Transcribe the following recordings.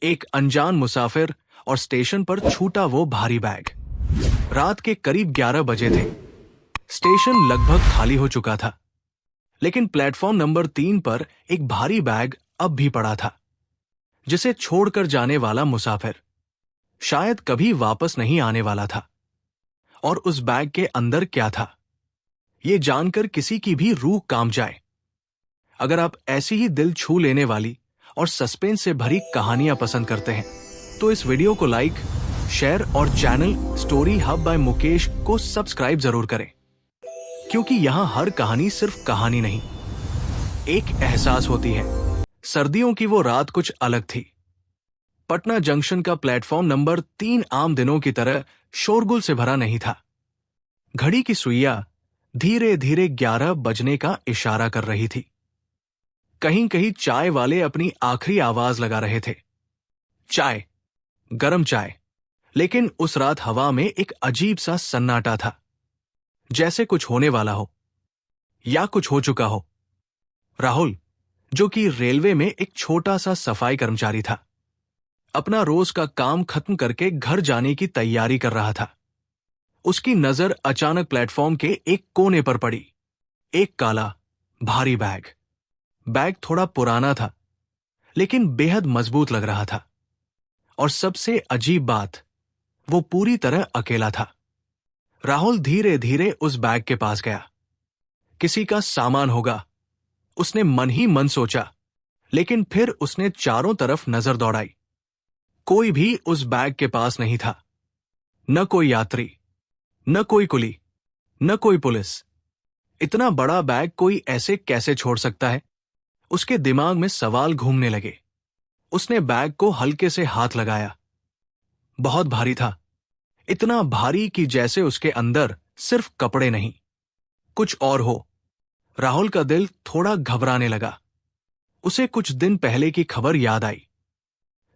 एक अनजान मुसाफिर और स्टेशन पर छूटा वो भारी बैग। रात के करीब 11 बजे थे। स्टेशन लगभग खाली हो चुका था, लेकिन प्लेटफॉर्म नंबर 3 पर एक भारी बैग अब भी पड़ा था, जिसे छोड़कर जाने वाला मुसाफिर शायद कभी वापस नहीं आने वाला था। और उस बैग के अंदर क्या था, ये जानकर किसी की भी रूह कांप जाए। अगर आप ऐसी ही दिल छू लेने वाली और सस्पेंस से भरी कहानियां पसंद करते हैं, तो इस वीडियो को लाइक, शेयर और channel story hub by Mukesh को सब्सक्राइब जरूर करें, क्योंकि यहां हर कहानी सिर्फ कहानी नहीं, एक एहसास होती है। सर्दियों की वो रात कुछ अलग थी। पटना जंक्शन का प्लेटफॉर्म नंबर 3 आम दिनों की तरह शोरगुल से भरा नहीं था। घड़ी की सुइयां धीरे धीरे 11 बजने का इशारा कर रही थी। कहीं कहीं चाय वाले अपनी आखिरी आवाज लगा रहे थे। चाय, गरम चाय। लेकिन उस रात हवा में एक अजीब सा सन्नाटा था, जैसे कुछ होने वाला हो या कुछ हो चुका हो। राहुल, जो कि रेलवे में एक छोटा सा सफाई कर्मचारी था, अपना रोज का काम खत्म करके घर जाने की तैयारी कर रहा था। उसकी नजर अचानक प्लेटफॉर्म के एक कोने पर पड़ी। एक काला, भारी बैग। बैग थोड़ा पुराना था, लेकिन बेहद मजबूत लग रहा था। और सबसे अजीब बात, वो पूरी तरह अकेला था। राहुल धीरे धीरे उस बैग के पास गया। किसी का सामान होगा, उसने मन ही मन सोचा। लेकिन फिर उसने चारों तरफ नजर दौड़ाई। कोई भी उस बैग के पास नहीं था। न कोई यात्री, न कोई कुली, न कोई पुलिस। इतना बड़ा बैग कोई ऐसे कैसे छोड़ सकता है? उसके दिमाग में सवाल घूमने लगे। उसने बैग को हल्के से हाथ लगाया। बहुत भारी था, इतना भारी कि जैसे उसके अंदर सिर्फ कपड़े नहीं, कुछ और हो। राहुल का दिल थोड़ा घबराने लगा। उसे कुछ दिन पहले की खबर याद आई।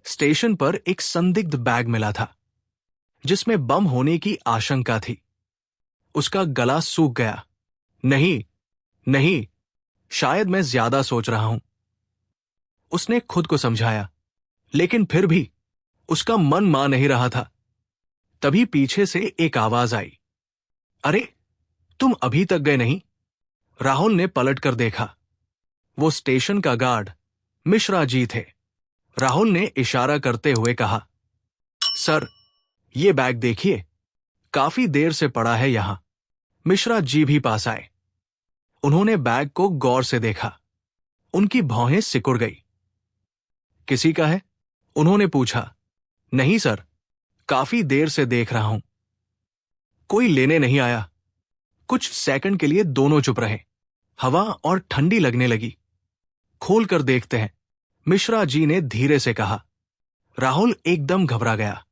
स्टेशन पर एक संदिग्ध बैग मिला था, जिसमें बम होने की आशंका थी। उसका गला सूख गया। नहीं, नहीं, शायद मैं ज्यादा सोच रहा हूं, उसने खुद को समझाया। लेकिन फिर भी उसका मन मान नहीं रहा था। तभी पीछे से एक आवाज आई। अरे, तुम अभी तक गए नहीं? राहुल ने पलटकर देखा। वो स्टेशन का गार्ड मिश्रा जी थे। राहुल ने इशारा करते हुए कहा, सर, ये बैग देखिए, काफी देर से पड़ा है यहां। मिश्रा जी भी पास आए। उन्होंने बैग को गौर से देखा। उनकी भौहें सिकुड़ गई। किसी का है? उन्होंने पूछा। नहीं सर, काफी देर से देख रहा हूं। कोई लेने नहीं आया। कुछ सेकंड के लिए दोनों चुप रहे। हवा और ठंडी लगने लगी। खोल कर देखते हैं, मिश्रा जी ने धीरे से कहा। राहुल एकदम घबरा गया।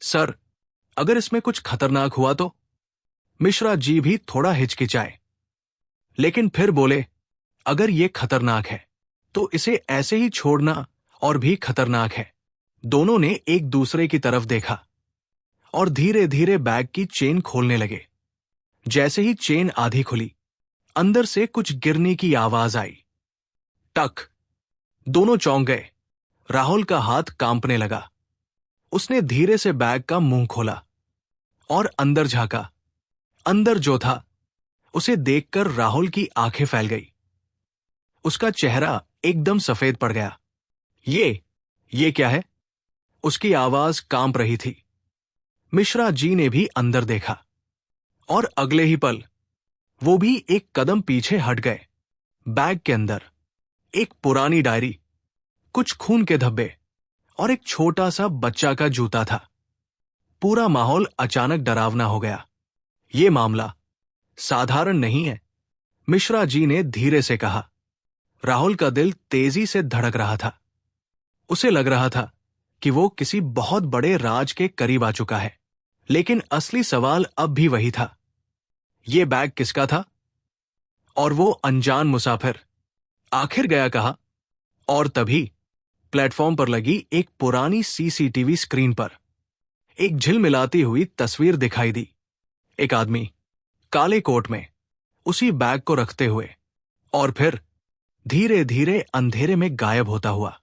सर, अगर इसमें कुछ खतरनाक हुआ तो? मिश्रा जी भी थोड़ा हिचकिचाए, लेकिन फिर बोले, अगर ये खतरनाक है तो इसे ऐसे ही छोड़ना और भी खतरनाक है। दोनों ने एक दूसरे की तरफ देखा और धीरे धीरे बैग की चेन खोलने लगे। जैसे ही चेन आधी खुली, अंदर से कुछ गिरने की आवाज आई। टक! दोनों चौंक गए। राहुल का हाथ कांपने लगा। उसने धीरे से बैग का मुंह खोला और अंदर झांका। अंदर जो था, उसे देखकर राहुल की आंखें फैल गई। उसका चेहरा एकदम सफेद पड़ गया। ये क्या है? उसकी आवाज कांप रही थी। मिश्रा जी ने भी अंदर देखा और अगले ही पल वो भी एक कदम पीछे हट गए। बैग के अंदर एक पुरानी डायरी, कुछ खून के धब्बे और एक छोटा सा बच्चा का जूता था। पूरा माहौल अचानक डरावना हो गया। ये मामला साधारण नहीं है, मिश्रा जी ने धीरे से कहा। राहुल का दिल तेजी से धड़क रहा था। उसे लग रहा था कि वो किसी बहुत बड़े राज के करीब आ चुका है। लेकिन असली सवाल अब भी वही था, ये बैग किसका था? और वो अनजान मुसाफिर आखिर गया कहाँ? और तभी प्लेटफॉर्म पर लगी एक पुरानी सीसीटीवी स्क्रीन पर एक झिलमिलाती हुई तस्वीर दिखाई दी। एक आदमी काले कोट में उसी बैग को रखते हुए और फिर धीरे धीरे अंधेरे में गायब होता हुआ।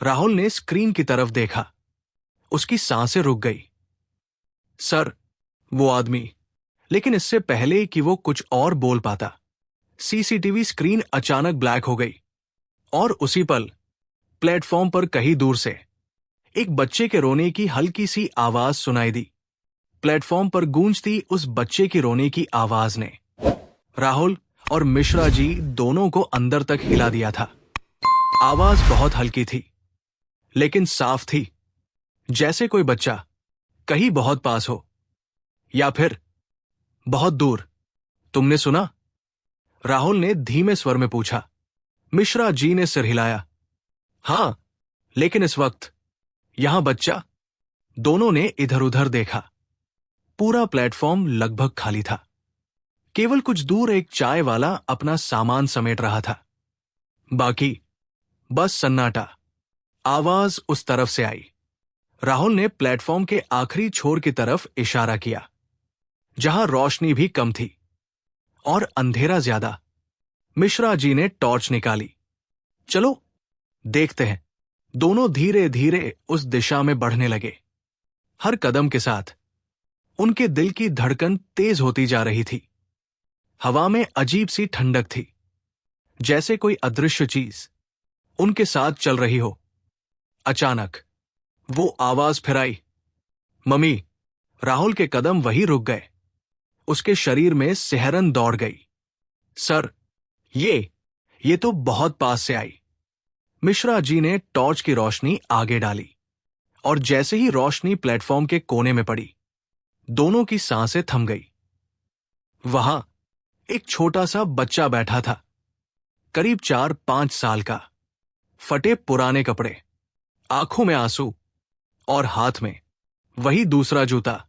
राहुल ने स्क्रीन की तरफ देखा। उसकी सांसें रुक गई। सर, वो आदमी। लेकिन इससे पहले कि वो कुछ और बोल पाता, सीसीटीवी स्क्रीन अचानक ब्लैक हो गई और उसी पल प्लेटफॉर्म पर कहीं दूर से एक बच्चे के रोने की हल्की सी आवाज सुनाई दी। प्लेटफॉर्म पर गूंजती उस बच्चे की रोने की आवाज ने राहुल और मिश्रा जी दोनों को अंदर तक हिला दिया था। आवाज बहुत हल्की थी, लेकिन साफ थी, जैसे कोई बच्चा कहीं बहुत पास हो या फिर बहुत दूर। तुमने सुना? राहुल ने धीमे स्वर में पूछा। मिश्रा जी ने सिर हिलाया। हां, लेकिन इस वक्त यहां बच्चा। दोनों ने इधर उधर देखा। पूरा प्लेटफॉर्म लगभग खाली था। केवल कुछ दूर एक चाय वाला अपना सामान समेट रहा था। बाकी बस सन्नाटा। आवाज उस तरफ से आई। राहुल ने प्लेटफॉर्म के आखिरी छोर की तरफ इशारा किया, जहां रोशनी भी कम थी और अंधेरा ज्यादा। मिश्रा जी ने टॉर्च निकाली। चलो देखते हैं। दोनों धीरे धीरे उस दिशा में बढ़ने लगे। हर कदम के साथ उनके दिल की धड़कन तेज होती जा रही थी। हवा में अजीब सी ठंडक थी, जैसे कोई अदृश्य चीज उनके साथ चल रही हो। अचानक वो आवाज फिर आई, मम्मी। राहुल के कदम वहीं रुक गए। उसके शरीर में सिहरन दौड़ गई। सर, ये तो बहुत पास से आई। मिश्रा जी ने टॉर्च की रोशनी आगे डाली और जैसे ही रोशनी प्लेटफॉर्म के कोने में पड़ी, दोनों की सांसें थम गई। वहां एक छोटा सा बच्चा बैठा था, करीब 4-5 साल का। फटे पुराने कपड़े, आंखों में आंसू और हाथ में वही दूसरा जूता।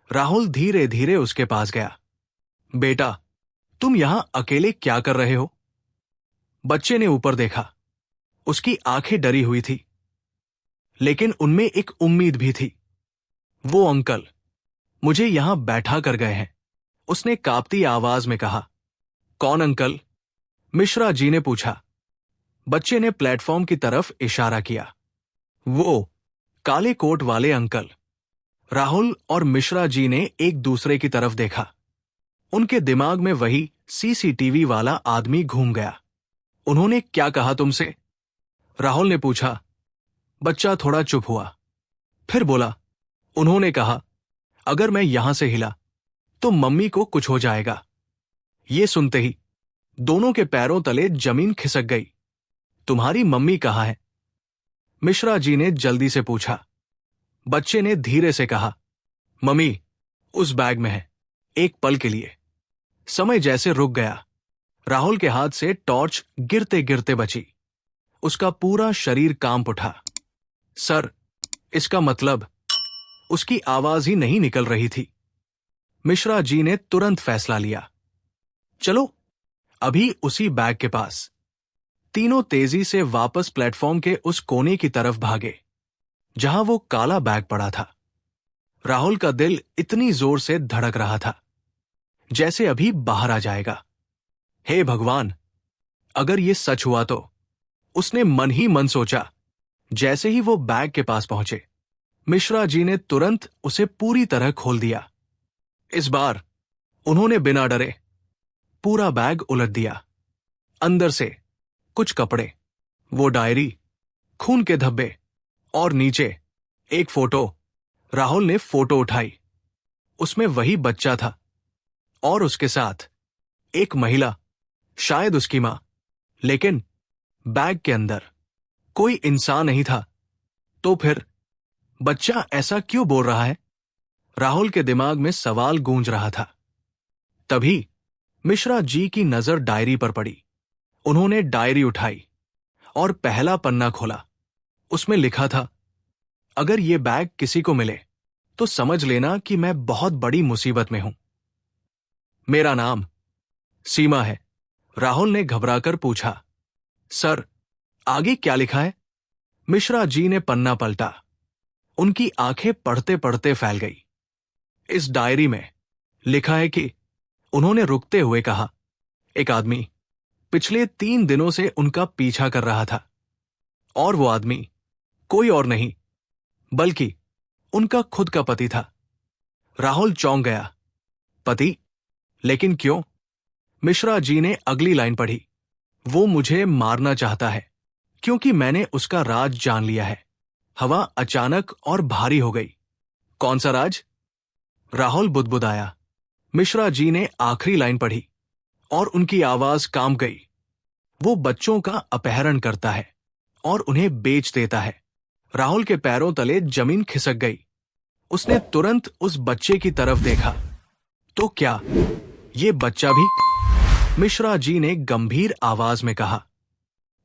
राहुल धीरे धीरे उसके पास गया। बेटा, तुम यहां अकेले क्या कर रहे हो? बच्चे ने ऊपर देखा। उसकी आंखें डरी हुई थी, लेकिन उनमें एक उम्मीद भी थी। वो अंकल मुझे यहां बैठा कर गए हैं, उसने कांपती आवाज में कहा। कौन अंकल? मिश्रा जी ने पूछा। बच्चे ने प्लेटफॉर्म की तरफ इशारा किया। वो काले कोट वाले अंकल। राहुल और मिश्रा जी ने एक दूसरे की तरफ देखा। उनके दिमाग में वही सीसीटीवी वाला आदमी घूम गया। उन्होंने क्या कहा तुमसे? राहुल ने पूछा। बच्चा थोड़ा चुप हुआ, फिर बोला, उन्होंने कहा अगर मैं यहां से हिला तो मम्मी को कुछ हो जाएगा। ये सुनते ही दोनों के पैरों तले जमीन खिसक गई। तुम्हारी मम्मी कहाँ है? मिश्रा जी ने जल्दी से पूछा। बच्चे ने धीरे से कहा, मम्मी उस बैग में है। एक पल के लिए समय जैसे रुक गया। राहुल के हाथ से टॉर्च गिरते गिरते बची। उसका पूरा शरीर कांप उठा। सर, इसका मतलब? उसकी आवाज ही नहीं निकल रही थी। मिश्रा जी ने तुरंत फैसला लिया। चलो अभी उसी बैग के पास। तीनों तेजी से वापस प्लेटफॉर्म के उस कोने की तरफ भागे, जहां वो काला बैग पड़ा था। राहुल का दिल इतनी जोर से धड़क रहा था, जैसे अभी बाहर आ जाएगा। हे भगवान, अगर ये सच हुआ तो? उसने मन ही मन सोचा। जैसे ही वो बैग के पास पहुंचे, मिश्रा जी ने तुरंत उसे पूरी तरह खोल दिया। इस बार उन्होंने बिना डरे पूरा बैग उलट दिया। अंदर से कुछ कपड़े, वो डायरी, खून के धब्बे और नीचे एक फोटो। राहुल ने फोटो उठाई। उसमें वही बच्चा था और उसके साथ एक महिला, शायद उसकी मां, लेकिन बैग के अंदर कोई इंसान नहीं था। तो फिर बच्चा ऐसा क्यों बोल रहा है? राहुल के दिमाग में सवाल गूंज रहा था। तभी मिश्रा जी की नजर डायरी पर पड़ी। उन्होंने डायरी उठाई और पहला पन्ना खोला। उसमें लिखा था, अगर ये बैग किसी को मिले तो समझ लेना कि मैं बहुत बड़ी मुसीबत में हूं। मेरा नाम सीमा है। राहुल ने घबराकर पूछा। सर, आगे क्या लिखा है? मिश्रा जी ने पन्ना पलटा। उनकी आंखें पढ़ते पढ़ते फैल गई। इस डायरी में लिखा है कि, उन्होंने रुकते हुए कहा, एक आदमी पिछले 3 दिनों से उनका पीछा कर रहा था और वो आदमी कोई और नहीं बल्कि उनका खुद का पति था। राहुल चौंक गया। पति? लेकिन क्यों? मिश्रा जी ने अगली लाइन पढ़ी। वो मुझे मारना चाहता है क्योंकि मैंने उसका राज जान लिया है। हवा अचानक और भारी हो गई। कौन सा राज? राहुल बुदबुदाया। मिश्रा जी ने आखिरी लाइन पढ़ी और उनकी आवाज कांप गई। वो बच्चों का अपहरण करता है और उन्हें बेच देता है। राहुल के पैरों तले जमीन खिसक गई। उसने तुरंत उस बच्चे की तरफ देखा। तो क्या ये बच्चा भी? मिश्रा जी ने गंभीर आवाज में कहा।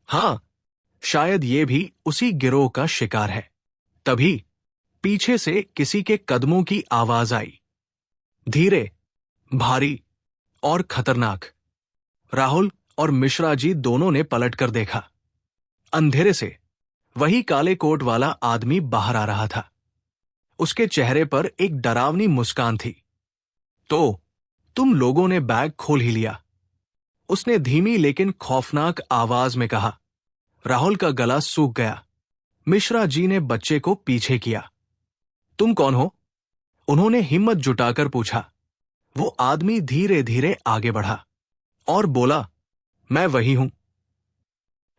हां, शायद ये भी उसी गिरोह का शिकार है। तभी पीछे से किसी के कदमों की आवाज आई, धीरे, भारी और खतरनाक। राहुल और मिश्रा जी दोनों ने पलटकर देखा। अंधेरे से वही काले कोट वाला आदमी बाहर आ रहा था। उसके चेहरे पर एक डरावनी मुस्कान थी। तो तुम लोगों ने बैग खोल ही लिया, उसने धीमी लेकिन खौफनाक आवाज में कहा। राहुल का गला सूख गया। मिश्रा जी ने बच्चे को पीछे किया। तुम कौन हो? उन्होंने हिम्मत जुटाकर पूछा। वो आदमी धीरे धीरे आगे बढ़ा और बोला, मैं वही हूं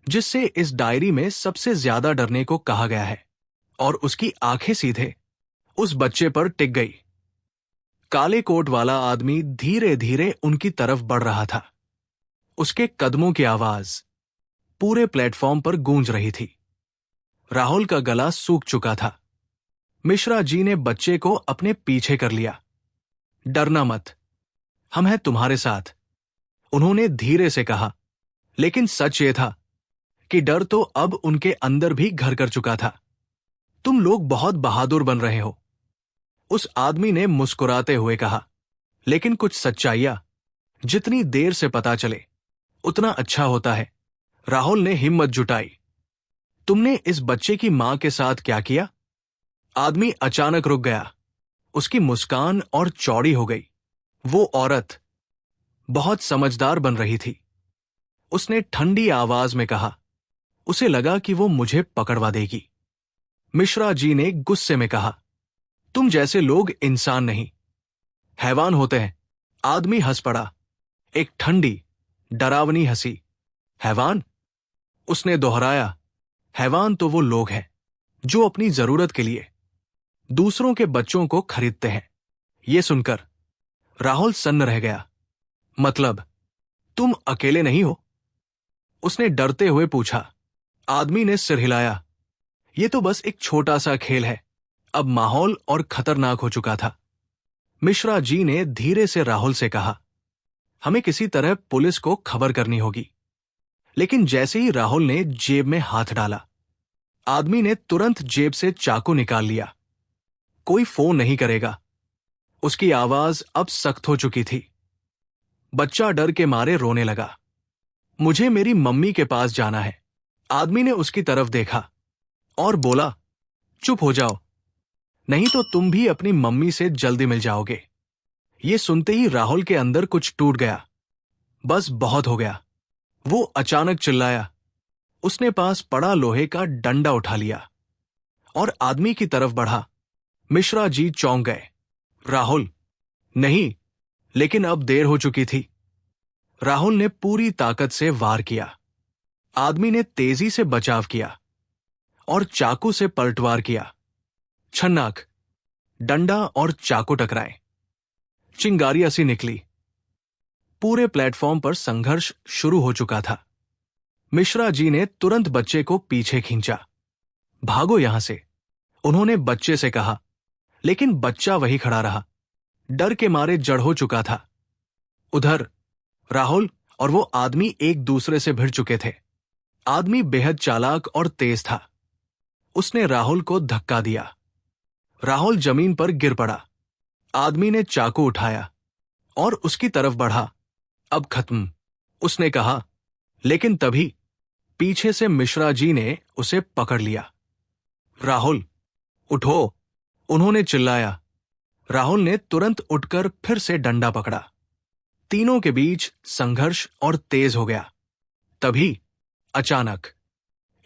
जिससे इस डायरी में सबसे ज्यादा डरने को कहा गया है। और उसकी आंखें सीधे उस बच्चे पर टिक गई। काले कोट वाला आदमी धीरे धीरे उनकी तरफ बढ़ रहा था। उसके कदमों की आवाज पूरे प्लेटफॉर्म पर गूंज रही थी। राहुल का गला सूख चुका था। मिश्रा जी ने बच्चे को अपने पीछे कर लिया। डरना मत, हम हैं तुम्हारे साथ, उन्होंने धीरे से कहा। लेकिन सच ये था कि डर तो अब उनके अंदर भी घर कर चुका था। तुम लोग बहुत बहादुर बन रहे हो, उस आदमी ने मुस्कुराते हुए कहा। लेकिन कुछ सच्चाइयां जितनी देर से पता चले उतना अच्छा होता है। राहुल ने हिम्मत जुटाई। तुमने इस बच्चे की मां के साथ क्या किया? आदमी अचानक रुक गया। उसकी मुस्कान और चौड़ी हो गई। वो औरत बहुत समझदार बन रही थी। उसने ठंडी आवाज में कहा। उसे लगा कि वो मुझे पकड़वा देगी। मिश्रा जी ने गुस्से में कहा, तुम जैसे लोग इंसान नहीं, हैवान होते हैं। आदमी हंस पड़ा, एक ठंडी डरावनी हंसी। हैवान? उसने दोहराया। हैवान तो वो लोग हैं जो अपनी जरूरत के लिए दूसरों के बच्चों को खरीदते हैं। ये सुनकर राहुल सन्न रह गया। मतलब तुम अकेले नहीं हो? उसने डरते हुए पूछा। आदमी ने सिर हिलाया। ये तो बस एक छोटा सा खेल है। अब माहौल और खतरनाक हो चुका था। मिश्रा जी ने धीरे से राहुल से कहा, हमें किसी तरह पुलिस को खबर करनी होगी। लेकिन जैसे ही राहुल ने जेब में हाथ डाला, आदमी ने तुरंत जेब से चाकू निकाल लिया। कोई फोन नहीं करेगा। उसकी आवाज अब सख्त हो चुकी थी। बच्चा डर के मारे रोने लगा। मुझे मेरी मम्मी के पास जाना है। आदमी ने उसकी तरफ देखा और बोला, चुप हो जाओ, नहीं तो तुम भी अपनी मम्मी से जल्दी मिल जाओगे। ये सुनते ही राहुल के अंदर कुछ टूट गया। बस बहुत हो गया। वो अचानक चिल्लाया। उसने पास पड़ा लोहे का डंडा उठा लिया और आदमी की तरफ बढ़ा। मिश्रा जी चौंक गए। राहुल? नहीं, लेकिन अब देर हो चुकी थी। राहुल ने पूरी ताकत से वार किया। आदमी ने तेजी से बचाव किया और चाकू से पलटवार किया। छन्नाक, डंडा और चाकू टकराए। चिंगारियां सी निकली। पूरे प्लेटफॉर्म पर संघर्ष शुरू हो चुका था। मिश्रा जी ने तुरंत बच्चे को पीछे खींचा। भागो यहां से, उन्होंने बच्चे से कहा। लेकिन बच्चा वही खड़ा रहा, डर के मारे जड़ हो चुका था। उधर राहुल और वो आदमी एक दूसरे से भिड़ चुके थे। आदमी बेहद चालाक और तेज था। उसने राहुल को धक्का दिया। राहुल जमीन पर गिर पड़ा। आदमी ने चाकू उठाया और उसकी तरफ बढ़ा। अब खत्म, उसने कहा। लेकिन तभी पीछे से मिश्रा जी ने उसे पकड़ लिया। राहुल, उठो, उन्होंने चिल्लाया। राहुल ने तुरंत उठकर फिर से डंडा पकड़ा। तीनों के बीच संघर्ष और तेज हो गया। तभी अचानक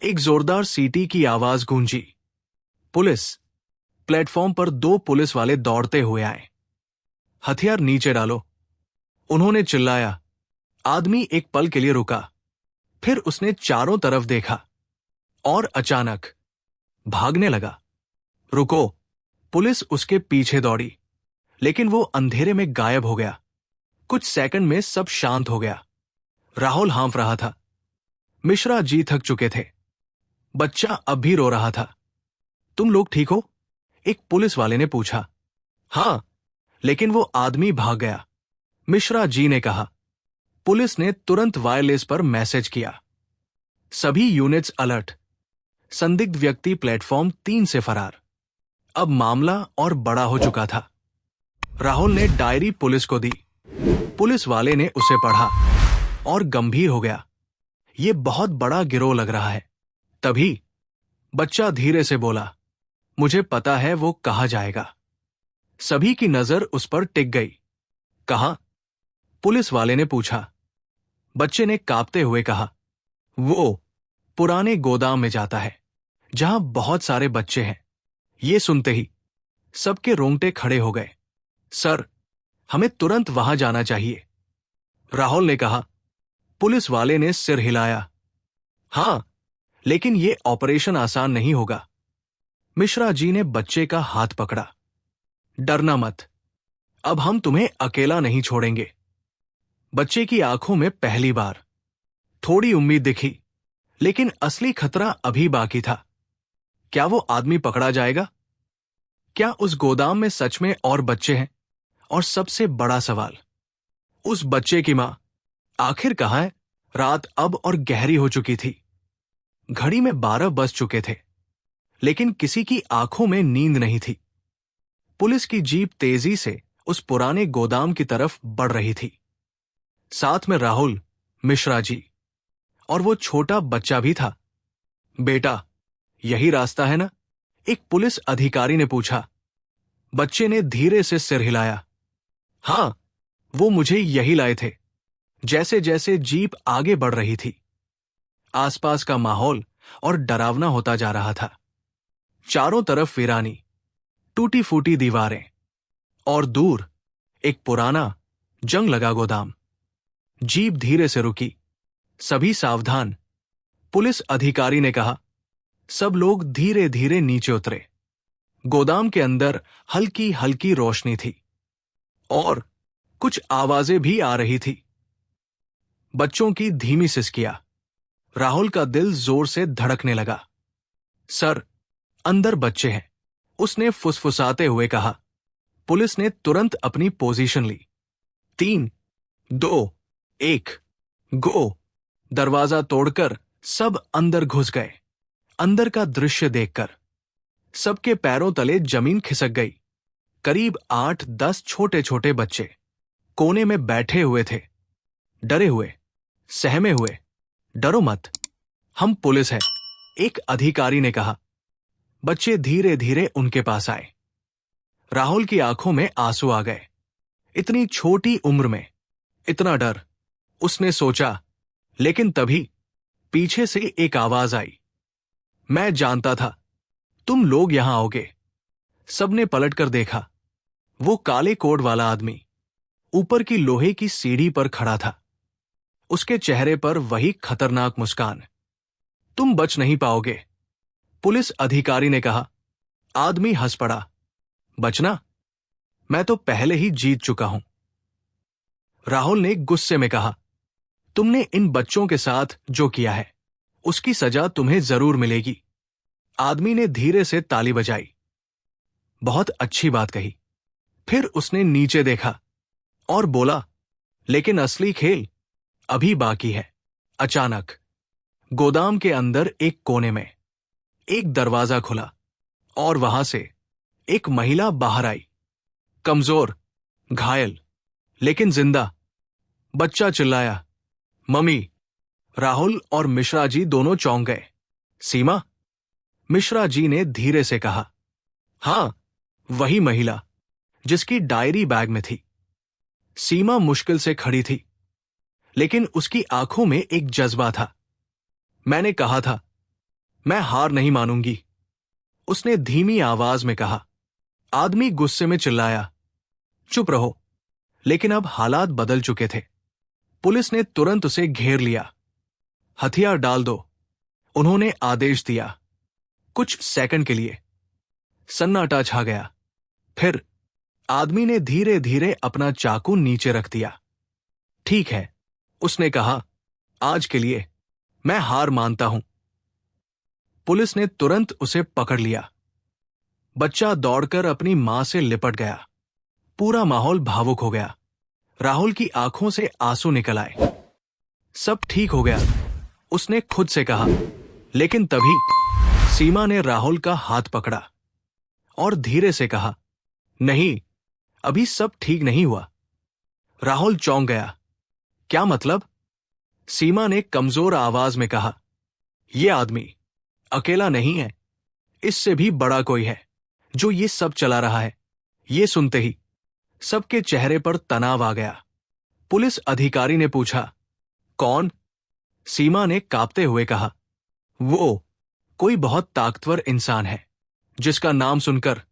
एक जोरदार सीटी की आवाज गूंजी। पुलिस। प्लेटफॉर्म पर 2 पुलिस वाले दौड़ते हुए आए। हथियार नीचे डालो, उन्होंने चिल्लाया। आदमी एक पल के लिए रुका, फिर उसने चारों तरफ देखा और अचानक भागने लगा। रुको! पुलिस उसके पीछे दौड़ी, लेकिन वो अंधेरे में गायब हो गया। कुछ सेकंड में सब शांत हो गया। राहुल हाँफ रहा था। मिश्रा जी थक चुके थे। बच्चा अब भी रो रहा था। तुम लोग ठीक हो? एक पुलिस वाले ने पूछा। हाँ, लेकिन वो आदमी भाग गया, मिश्रा जी ने कहा। पुलिस ने तुरंत वायरलेस पर मैसेज किया। सभी यूनिट्स अलर्ट। संदिग्ध व्यक्ति प्लेटफॉर्म 3 से फरार। अब मामला और बड़ा हो चुका था। राहुल ने डायरी पुलिस को दी। पुलिस वाले ने उसे पढ़ा और गंभीर हो गया। ये बहुत बड़ा गिरोह लग रहा है। तभी बच्चा धीरे से बोला, मुझे पता है वो कहाँ जाएगा। सभी की नजर उस पर टिक गई। कहाँ? पुलिस वाले ने पूछा। बच्चे ने कांपते हुए कहा, वो पुराने गोदाम में जाता है, जहां बहुत सारे बच्चे हैं। ये सुनते ही सबके रोंगटे खड़े हो गए। सर, हमें तुरंत वहां जाना चाहिए, राहुल ने कहा। पुलिस वाले ने सिर हिलाया। हां, लेकिन यह ऑपरेशन आसान नहीं होगा। मिश्रा जी ने बच्चे का हाथ पकड़ा। डरना मत, अब हम तुम्हें अकेला नहीं छोड़ेंगे। बच्चे की आंखों में पहली बार थोड़ी उम्मीद दिखी, लेकिन असली खतरा अभी बाकी था। क्या वो आदमी पकड़ा जाएगा? क्या उस गोदाम में सच में और बच्चे हैं? और सबसे बड़ा सवाल, उस बच्चे की मां आखिर कहां है? रात अब और गहरी हो चुकी थी। घड़ी में 12 बज चुके थे, लेकिन किसी की आंखों में नींद नहीं थी। पुलिस की जीप तेजी से उस पुराने गोदाम की तरफ बढ़ रही थी। साथ में राहुल, मिश्रा जी और वो छोटा बच्चा भी था। बेटा, यही रास्ता है ना? एक पुलिस अधिकारी ने पूछा। बच्चे ने धीरे से सिर हिलाया। हां, वो मुझे यही लाए थे। जैसे जैसे जीप आगे बढ़ रही थी, आसपास का माहौल और डरावना होता जा रहा था। चारों तरफ वीरानी, टूटी फूटी दीवारें और दूर एक पुराना जंग लगा गोदाम। जीप धीरे से रुकी। सभी सावधान, पुलिस अधिकारी ने कहा। सब लोग धीरे धीरे नीचे उतरे। गोदाम के अंदर हल्की हल्की रोशनी थी और कुछ आवाजें भी आ रही थी। बच्चों की धीमी सिसकियां। राहुल का दिल जोर से धड़कने लगा। सर, अंदर बच्चे हैं, उसने फुसफुसाते हुए कहा। पुलिस ने तुरंत अपनी पोजीशन ली। 3, 2, 1, गो! दरवाजा तोड़कर सब अंदर घुस गए। अंदर का दृश्य देखकर सबके पैरों तले जमीन खिसक गई। करीब 8-10 छोटे छोटे बच्चे कोने में बैठे हुए थे, डरे हुए, सहमे हुए। डरो मत, हम पुलिस हैं, एक अधिकारी ने कहा। बच्चे धीरे धीरे उनके पास आए। राहुल की आंखों में आंसू आ गए। इतनी छोटी उम्र में इतना डर, उसने सोचा। लेकिन तभी पीछे से एक आवाज आई। मैं जानता था तुम लोग यहां आओगे। सबने पलटकर देखा। वो काले कोट वाला आदमी ऊपर की लोहे की सीढ़ी पर खड़ा था। उसके चेहरे पर वही खतरनाक मुस्कान। तुम बच नहीं पाओगे, पुलिस अधिकारी ने कहा। आदमी हंस पड़ा। बचना? मैं तो पहले ही जीत चुका हूं। राहुल ने गुस्से में कहा। तुमने इन बच्चों के साथ जो किया है, उसकी सजा तुम्हें जरूर मिलेगी। आदमी ने धीरे से ताली बजाई। बहुत अच्छी बात कही। फिर उसने नीचे देखा और बोला, लेकिन असली खेल अभी बाकी है। अचानक गोदाम के अंदर एक कोने में एक दरवाजा खुला और वहां से एक महिला बाहर आई। कमजोर, घायल, लेकिन जिंदा। बच्चा चिल्लाया, मम्मी! राहुल और मिश्रा जी दोनों चौंक गए। सीमा? मिश्रा जी ने धीरे से कहा। हां, वही महिला जिसकी डायरी बैग में थी। सीमा मुश्किल से खड़ी थी, लेकिन उसकी आंखों में एक जज्बा था। मैंने कहा था, मैं हार नहीं मानूंगी, उसने धीमी आवाज में कहा। आदमी गुस्से में चिल्लाया, चुप रहो। लेकिन अब हालात बदल चुके थे। पुलिस ने तुरंत उसे घेर लिया। हथियार डाल दो, उन्होंने आदेश दिया। कुछ सेकंड के लिए सन्नाटा छा गया। फिर आदमी ने धीरे धीरे अपना चाकू नीचे रख दिया। ठीक है, उसने कहा, आज के लिए मैं हार मानता हूं। पुलिस ने तुरंत उसे पकड़ लिया। बच्चा दौड़कर अपनी मां से लिपट गया। पूरा माहौल भावुक हो गया। राहुल की आंखों से आंसू निकल आए। सब ठीक हो गया, उसने खुद से कहा। लेकिन तभी सीमा ने राहुल का हाथ पकड़ा और धीरे से कहा, नहीं, अभी सब ठीक नहीं हुआ। राहुल चौंक गया। क्या मतलब? सीमा ने कमजोर आवाज में कहा, यह आदमी अकेला नहीं है, इससे भी बड़ा कोई है जो ये सब चला रहा है। ये सुनते ही सबके चेहरे पर तनाव आ गया। पुलिस अधिकारी ने पूछा, कौन? सीमा ने कांपते हुए कहा, वो कोई बहुत ताकतवर इंसान है जिसका नाम सुनकर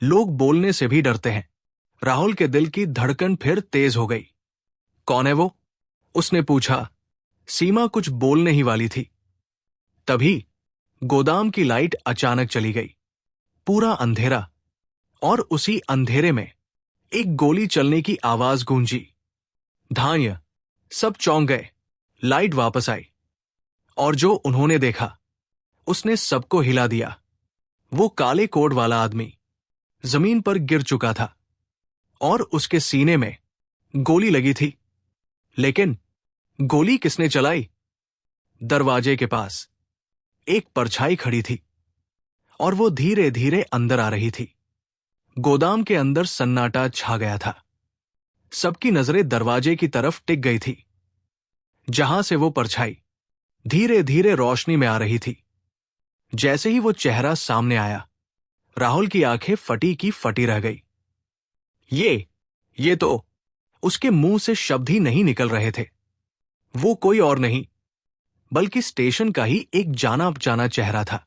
लोग बोलने से भी डरते हैं। राहुल के दिल की धड़कन फिर तेज हो गई। कौन है वो? उसने पूछा। सीमा कुछ बोलने ही वाली थी। तभी गोदाम की लाइट अचानक चली गई। पूरा अंधेरा, और उसी अंधेरे में एक गोली चलने की आवाज गूंजी। धान्य, सब चौंक गए। लाइट वापस आई और जो उन्होंने देखा उसने सबको हिला दिया। वो काले कोट वाला आदमी जमीन पर गिर चुका था और उसके सीने में गोली लगी थी। लेकिन गोली किसने चलाई? दरवाजे के पास एक परछाई खड़ी थी और वो धीरे धीरे अंदर आ रही थी। गोदाम के अंदर सन्नाटा छा गया था। सबकी नजरें दरवाजे की तरफ टिक गई थी, जहां से वो परछाई धीरे धीरे रोशनी में आ रही थी। जैसे ही वो चेहरा सामने आया, राहुल की आंखें फटी की फटी रह गई। ये तो उसके मुंह से शब्द ही नहीं निकल रहे थे। वो कोई और नहीं बल्कि स्टेशन का ही एक जाना पहचाना चेहरा था।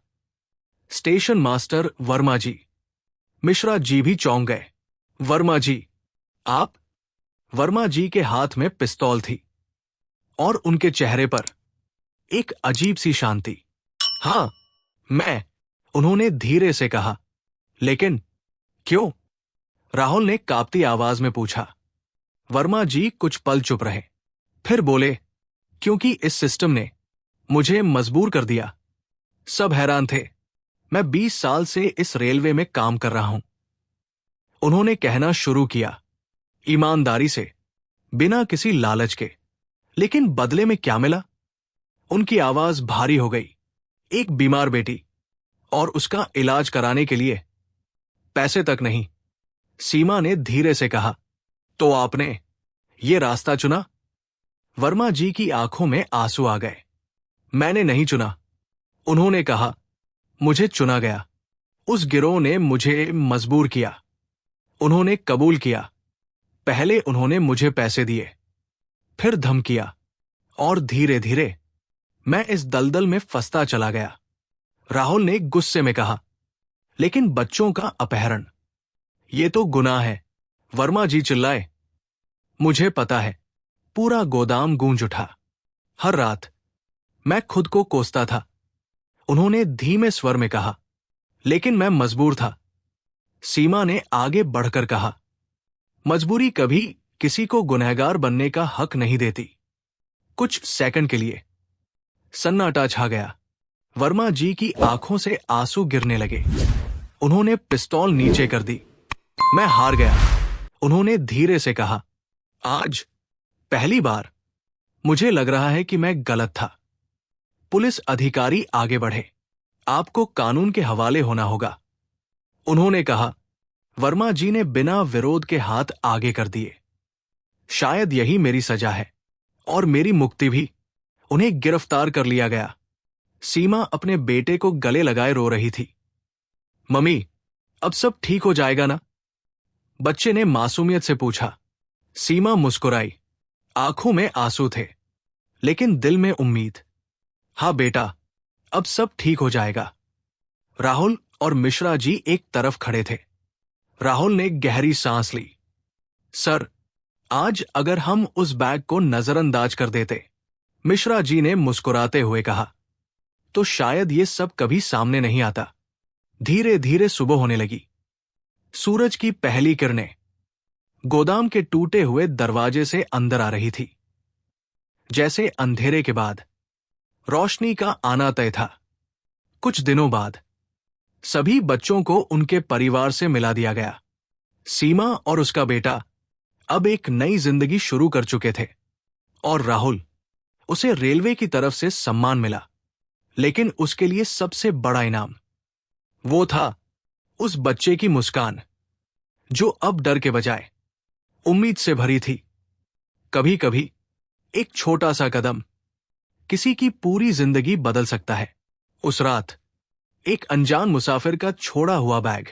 स्टेशन मास्टर वर्मा जी। मिश्रा जी भी चौंक गए। वर्मा जी, आप? वर्मा जी के हाथ में पिस्तौल थी और उनके चेहरे पर एक अजीब सी शांति। हां, मैं, उन्होंने धीरे से कहा। लेकिन क्यों? राहुल ने कांपती आवाज में पूछा। वर्मा जी कुछ पल चुप रहे, फिर बोले, क्योंकि इस सिस्टम ने मुझे मजबूर कर दिया। सब हैरान थे। मैं 20 साल से इस रेलवे में काम कर रहा हूं। उन्होंने कहना शुरू किया, ईमानदारी से, बिना किसी लालच के। लेकिन बदले में क्या मिला? उनकी आवाज भारी हो गई। एक बीमार बेटी, और उसका इलाज कराने के लिए पैसे तक नहीं। सीमा ने धीरे से कहा, तो आपने ये रास्ता चुना? वर्मा जी की आंखों में आंसू आ गए। मैंने नहीं चुना, उन्होंने कहा, मुझे चुना गया। उस गिरोह ने मुझे मजबूर किया। उन्होंने कबूल किया। पहले उन्होंने मुझे पैसे दिए, फिर धमकिया, और धीरे धीरे मैं इस दलदल में फंसता चला गया। राहुल ने गुस्से में कहा, लेकिन बच्चों का अपहरण, ये तो गुनाह है। वर्मा जी चिल्लाए। मुझे पता है। पूरा गोदाम गूंज उठा। हर रात मैं खुद को कोसता था। उन्होंने धीमे स्वर में कहा, लेकिन मैं मजबूर था। सीमा ने आगे बढ़कर कहा, मजबूरी कभी किसी को गुनहगार बनने का हक नहीं देती। कुछ सेकंड के लिए सन्नाटा छा गया। वर्मा जी की आंखों से आंसू गिरने लगे। उन्होंने पिस्तौल नीचे कर दी। मैं हार गया, उन्होंने धीरे से कहा। आज पहली बार मुझे लग रहा है कि मैं गलत था। पुलिस अधिकारी आगे बढ़े। आपको कानून के हवाले होना होगा, उन्होंने कहा। वर्मा जी ने बिना विरोध के हाथ आगे कर दिए। शायद यही मेरी सजा है और मेरी मुक्ति भी। उन्हें गिरफ्तार कर लिया गया। सीमा अपने बेटे को गले लगाए रो रही थी। मम्मी, अब सब ठीक हो जाएगा ना? बच्चे ने मासूमियत से पूछा। सीमा मुस्कुराई। आंखों में आंसू थे, लेकिन दिल में उम्मीद। हाँ बेटा, अब सब ठीक हो जाएगा। राहुल और मिश्रा जी एक तरफ खड़े थे। राहुल ने गहरी सांस ली। सर, आज अगर हम उस बैग को नजरअंदाज कर देते, मिश्रा जी ने मुस्कुराते हुए कहा, तो शायद ये सब कभी सामने नहीं आता। धीरे धीरे सुबह होने लगी। सूरज की पहली किरणें गोदाम के टूटे हुए दरवाजे से अंदर आ रही थी। जैसे अंधेरे के बाद रोशनी का आना तय था। कुछ दिनों बाद सभी बच्चों को उनके परिवार से मिला दिया गया। सीमा और उसका बेटा अब एक नई जिंदगी शुरू कर चुके थे। और राहुल, उसे रेलवे की तरफ से सम्मान मिला, लेकिन उसके लिए सबसे बड़ा इनाम वो था उस बच्चे की मुस्कान, जो अब डर के बजाय उम्मीद से भरी थी। कभी कभी एक छोटा सा कदम किसी की पूरी जिंदगी बदल सकता है। उस रात एक अनजान मुसाफिर का छोड़ा हुआ बैग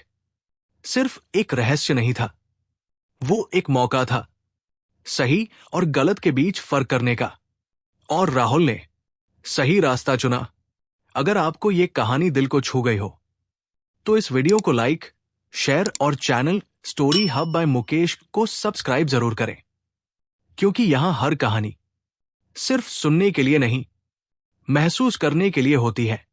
सिर्फ एक रहस्य नहीं था, वो एक मौका था सही और गलत के बीच फर्क करने का। और राहुल ने सही रास्ता चुना। अगर आपको ये कहानी दिल को छू गई हो, तो इस वीडियो को लाइक, शेयर और channel story hub by Mukesh को सब्सक्राइब जरूर करें, क्योंकि यहां हर कहानी सिर्फ सुनने के लिए नहीं, महसूस करने के लिए होती है।